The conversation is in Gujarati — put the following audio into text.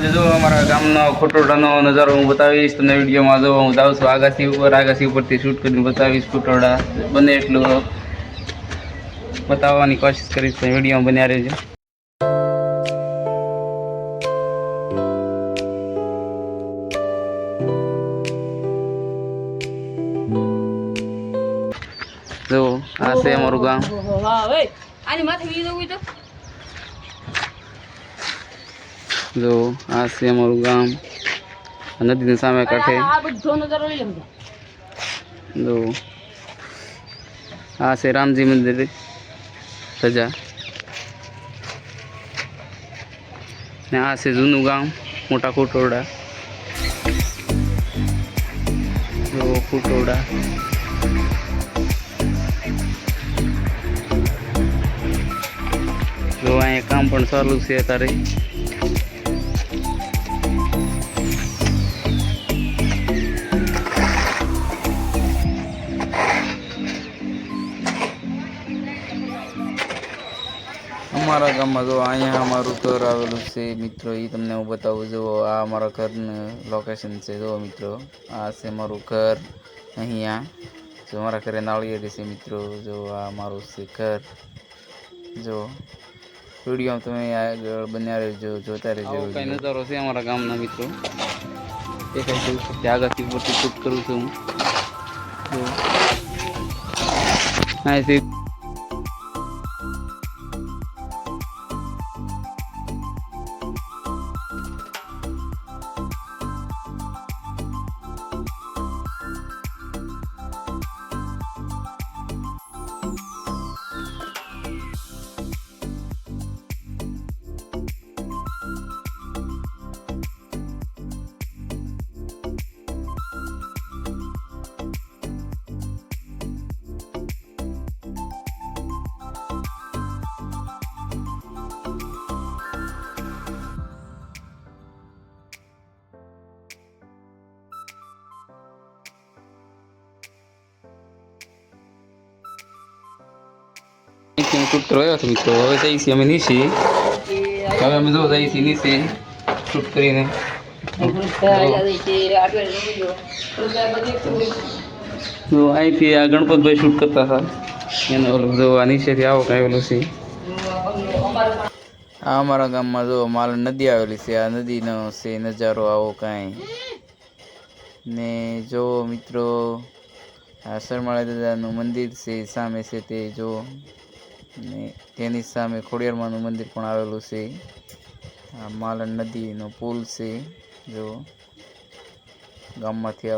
આજે જો અમારા ગામનો ખોટોડાનો નજારો હું બતાવીશ તમને વિડીયોમાં. જો હું જાઉં છું આગાસી ઉપરથી શૂટ કરીને બતાવીશ ખોટોડા. બને એટલું બતાવવાની કોશિશ કરીશ, વિડીયોમાં બન્યા રહેજો. જો આ છે અમારું ગામ. જો આ છે અમારું ગામ, નદીની સામે કાંઠે. જો આ છે રામજી મંદિર સજા, ને આ છે જૂનું ગામ મોટા ખોટોડા. જો ખોટોડા જો અહીંયા કામ પણ ચાલુ છે અત્યારે. અમારા ગામમાં જો અહીંયા અમારું ઘર આવેલું છે મિત્રો, એ તમને હું બતાવું. જો આ અમારા ઘરનું લોકેશન છે. જો મિત્રો આ છે મારું ઘર અહીંયા. જો અમારા ઘરે નાળિયેરી છે મિત્રો. જો આ મારું છે ઘર. જો વિડીયો તમે આગળ બન્યા રહેજો, જોતા રહેજો. કઈ નજારો છે અમારા ગામના મિત્રો, એ કઈ આગળથી ઉપરથી શૂટ કરું છું હું. અહીંથી શૂટ કરવા આવ્યો હતો મિત્રો. હવે જઈએ છીએ અમે નીચે. હવે અમે જો જઈએ છીએ નીચે શૂટ કરીને. જો અહીંથી આ ગણપતભાઈ શૂટ કરતા હતા એને ઓલું જો આ નીચેથી આવો કાંઈ ઓલું છે. આ અમારા ગામમાં જો માલ નદી આવેલી છે. આ નદીનો છે નજારો આવો કાંઈ. ને જો મિત્રો આ સરમાળા દાદાનું મંદિર છે સામે છે તે જો, ને તેની સામે ખોડિયારમાંનું મંદિર પણ આવેલું છે. આ માલણ નદીનો પુલ છે. જો ગામમાંથી